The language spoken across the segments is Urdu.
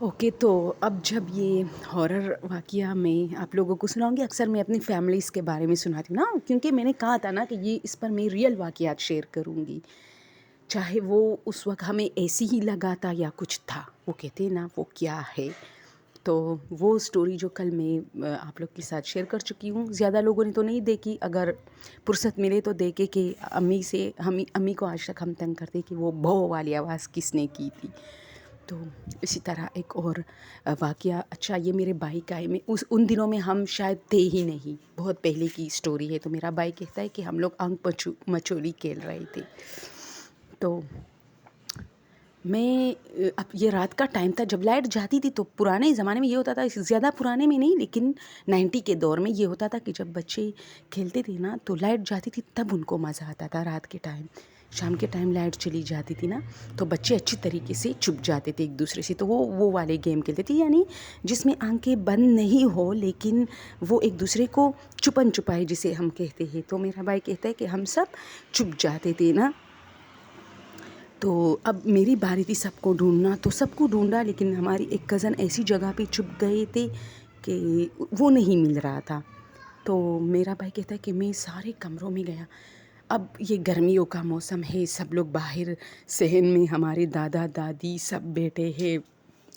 اوکے، تو اب جب یہ ہارر واقعہ میں آپ لوگوں کو سناؤں گی، اکثر میں اپنی فیملیز کے بارے میں سناتی ہوں نا، کیونکہ میں نے کہا تھا نا کہ یہ اس پر میں ریئل واقعات شیئر کروں گی، چاہے وہ اس وقت ہمیں ایسی ہی لگا تھا یا کچھ تھا، وہ کہتے ہیں نا وہ کیا ہے. تو وہ سٹوری جو کل میں آپ لوگ کے ساتھ شیئر کر چکی ہوں، زیادہ لوگوں نے تو نہیں دیکھی، اگر فرصت ملے تو دیکھے کہ امی کو آج تک ہم تنگ کرتے کہ وہ بھو والی آواز کس نے کی تھی. تو اسی طرح ایک اور واقعہ، اچھا یہ میرے بھائی کا ہے، ان دنوں میں ہم شاید تھے ہی نہیں، بہت پہلے کی سٹوری ہے. تو میرا بھائی کہتا ہے کہ ہم لوگ آنکھ مچولی کھیل رہے تھے. تو اب یہ رات کا ٹائم تھا جب لائٹ جاتی تھی. تو پرانے زمانے میں یہ ہوتا تھا، زیادہ پرانے میں نہیں لیکن 90 کے دور میں یہ ہوتا تھا کہ جب بچے کھیلتے تھے نا تو لائٹ جاتی تھی، تب ان کو مزہ آتا تھا. رات کے ٹائم، شام کے ٹائم لائٹ چلی جاتی تھی نا تو بچے اچھی طریقے سے چھپ جاتے تھے ایک دوسرے سے. تو وہ والے گیم کھیلتے تھے، یعنی جس میں آنکھیں بند نہیں ہو لیکن وہ ایک دوسرے کو چھپن چھپائی جسے ہم کہتے ہیں. تو میرا بھائی کہتا ہے کہ ہم سب چھپ جاتے تھے نا. تو اب میری باری تھی سب کو ڈھونڈنا، تو سب کو ڈھونڈا لیکن ہماری ایک کزن ایسی جگہ پہ چھپ گئے تھے کہ وہ نہیں مل رہا تھا. تو میرا بھائی کہتا ہے کہ میں سارے کمروں میں گیا. اب یہ گرمیوں کا موسم ہے، سب لوگ باہر صحن میں، ہمارے دادا دادی سب بیٹھے ہیں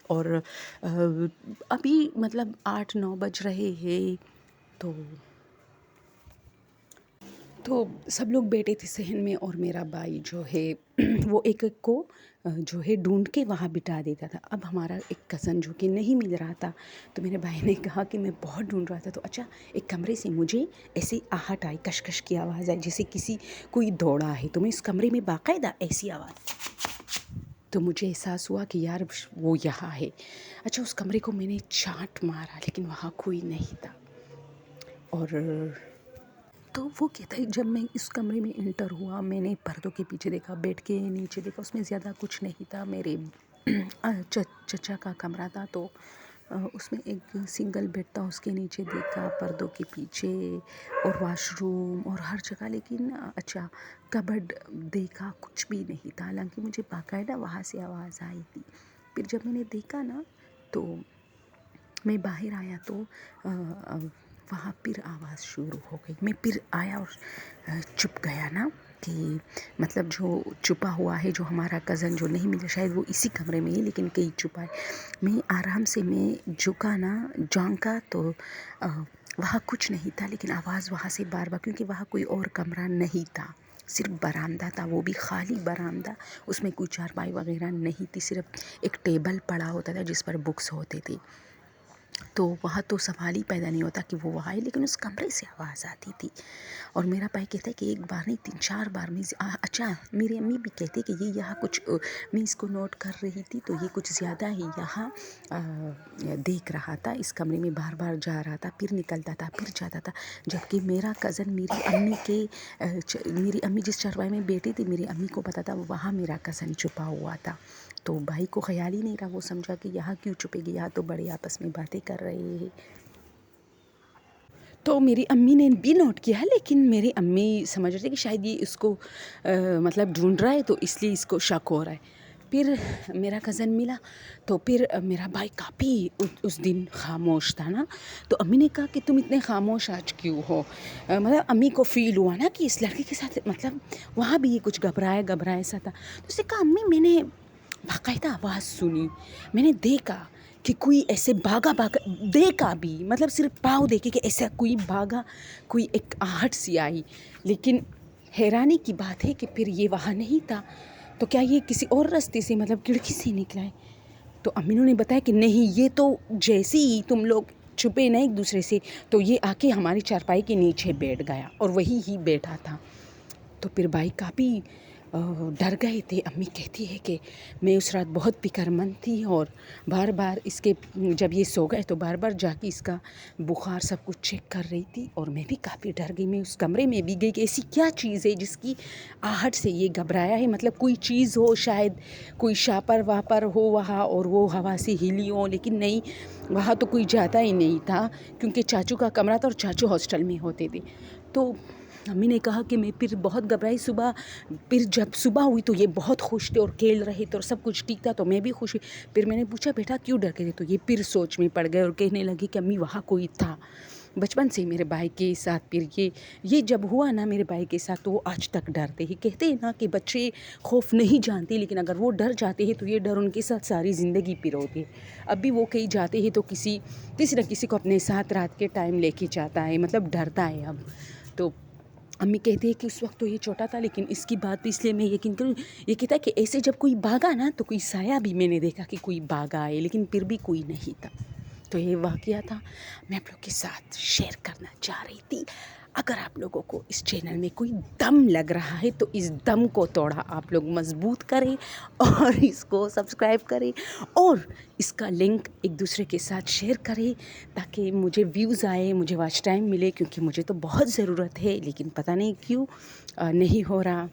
اور ابھی مطلب 8-9 بج رہے ہیں. تو سب لوگ بیٹھے تھے صحن میں اور میرا بھائی جو ہے وہ ایک کو جو ہے ڈھونڈ کے وہاں بٹھا دیتا تھا. اب ہمارا ایک کزن جو کہ نہیں مل رہا تھا، تو میرے بھائی نے کہا کہ میں بہت ڈھونڈ رہا تھا. تو اچھا ایک کمرے سے مجھے ایسی آہٹ آئی، کش کی آواز آئی جیسے کوئی دوڑا ہے. تو میں اس کمرے میں باقاعدہ ایسی آواز، تو مجھے احساس ہوا کہ یار وہ یہاں ہے. اچھا اس کمرے کو میں نے چانٹ مارا لیکن وہاں کوئی نہیں تھا. اور تو وہ کہتا ہے جب میں اس کمرے میں انٹر ہوا، میں نے پردوں کے پیچھے دیکھا، بیڈ کے نیچے دیکھا، اس میں زیادہ کچھ نہیں تھا. میرے چچا کا کمرہ تھا تو اس میں ایک سنگل بیڈ تھا، اس کے نیچے دیکھا، پردوں کے پیچھے اور واش روم اور ہر جگہ. لیکن اچھا کبڈ دیکھا، کچھ بھی نہیں تھا، حالانکہ مجھے باقاعدہ وہاں سے آواز آئی تھی. پھر جب میں نے دیکھا نا تو میں باہر آیا تو وہاں پھر آواز شروع ہو گئی. میں پھر آیا اور چھپ گیا نا، کہ مطلب جو چھپا ہوا ہے، جو ہمارا کزن جو نہیں ملا، شاید وہ اسی کمرے میں ہی لیکن کہیں چھپا ہے. میں آرام سے میں جھکا نا، جھانکا تو وہاں کچھ نہیں تھا لیکن آواز وہاں سے بار بار، کیونکہ وہاں کوئی اور کمرہ نہیں تھا، صرف برآمدہ تھا، وہ بھی خالی برآمدہ. اس میں کوئی چارپائی وغیرہ نہیں تھی، صرف ایک ٹیبل پڑا ہوتا تھا جس پر بکس ہوتے تھے. تو وہاں تو سوال ہی پیدا نہیں ہوتا کہ وہ وہاں ہے، لیکن اس کمرے سے آواز آتی تھی. اور میرا بھائی کہتا ہے کہ ایک بار نہیں 3-4 بار میں اچھا میری امی بھی کہتے کہ یہ یہاں کچھ، میں اس کو نوٹ کر رہی تھی تو یہ کچھ زیادہ ہی یہاں دیکھ رہا تھا. اس کمرے میں بار بار جا رہا تھا، پھر نکلتا تھا، پھر جاتا تھا. جبکہ میرا کزن میری امی جس چارپائی میں بیٹھی تھی، میری امی کو پتا تھا وہاں میرا کزن چھپا ہوا تھا. تو بھائی کو خیال ہی نہیں رہا، وہ سمجھا کہ یہاں کیوں چھپے گی، یہاں تو بڑے آپس میں باتیں کر رہے ہیں. تو میری امی نے بھی نوٹ کیا، لیکن میری امی سمجھ رہی تھی کہ شاید یہ اس کو مطلب ڈھونڈ رہا ہے تو اس لیے اس کو شک ہو رہا ہے. پھر میرا کزن ملا تو پھر میرا بھائی کافی اس دن خاموش تھا نا. تو امی نے کہا کہ تم اتنے خاموش آج کیوں ہو. مطلب امی کو فیل ہوا نا کہ اس لڑکے کے ساتھ مطلب وہاں بھی یہ کچھ گھبرایا سا تھا. تو اس نے کہا امی میں نے باقاعدہ آواز سنی، میں نے دیکھا کہ کوئی ایسے بھاگا دیکھا بھی، مطلب صرف پاؤں دیکھے کہ ایسا کوئی بھاگا، کوئی ایک آہٹ سی آئی. لیکن حیرانی کی بات ہے کہ پھر یہ وہاں نہیں تھا. تو کیا یہ کسی اور راستے سے مطلب کھڑکی سے نکلا ہے؟ تو امینوں نے بتایا کہ نہیں، یہ تو جیسے ہی تم لوگ چھپے نا ایک دوسرے سے تو یہ آ کے ہماری چارپائی کے نیچے بیٹھ گیا اور وہی ہی بیٹھا تھا. تو پھر بھائی کافی ڈر گئے تھے. امی کہتی ہے کہ میں اس رات بہت فکر مند تھی اور بار بار اس کے جب یہ سو گئے تو بار بار جا کے اس کا بخار سب کچھ چیک کر رہی تھی. اور میں بھی کافی ڈر گئی. میں اس کمرے میں بھی گئی کہ ایسی کیا چیز ہے جس کی آہٹ سے یہ گھبرایا ہے. مطلب کوئی چیز ہو، شاید کوئی شاپر واپر ہو وہاں اور وہ ہوا سے ہلی ہو. لیکن نہیں، وہاں تو کوئی جاتا ہی نہیں تھا کیونکہ چاچو کا کمرہ تھا اور چاچو ہاسٹل میں ہوتے تھے. تو امی نے کہا کہ میں پھر بہت گھبرائی صبح. پھر جب صبح ہوئی تو یہ بہت خوش تھے اور کھیل رہے تھے اور سب کچھ ٹھیک تھا تو میں بھی خوش ہوئی. پھر میں نے پوچھا بیٹا کیوں ڈر گئے؟ تو یہ پھر سوچ میں پڑ گئے اور کہنے لگے کہ امی وہاں کوئی تھا. بچپن سے میرے بھائی کے ساتھ پھر یہ جب ہوا نا میرے بھائی کے ساتھ تو وہ آج تک ڈرتے ہی. کہتے ہیں نا کہ بچے خوف نہیں جانتے لیکن اگر وہ ڈر جاتے ہیں تو یہ ڈر ان کے ساتھ ساری زندگی پھر ہوتی ہے. اب بھی وہ کہیں جاتے ہیں تو کسی نہ کسی کو اپنے ساتھ رات کے ٹائم لے کے جاتا ہے، مطلب ڈرتا ہے. اب تو امی کہتی ہے کہ اس وقت تو یہ چھوٹا تھا لیکن اس کی بات بھی اس لیے میں یقین کروں. یہ کہتا ہے کہ ایسے جب کوئی بھاگا نا تو کوئی سایہ بھی میں نے دیکھا کہ کوئی بھاگا ہے لیکن پھر بھی کوئی نہیں تھا. تو یہ واقعہ تھا، میں آپ لوگ کے ساتھ شیئر کرنا چاہ رہی تھی. اگر آپ لوگوں کو اس چینل میں کوئی دم لگ رہا ہے تو اس دم کو تھوڑا آپ لوگ مضبوط کریں اور اس کو سبسکرائب کریں اور اس کا لنک ایک دوسرے کے ساتھ شیئر کریں تاکہ مجھے ویوز آئے، مجھے واچ ٹائم ملے، کیونکہ مجھے تو بہت ضرورت ہے لیکن پتہ نہیں کیوں نہیں ہو رہا.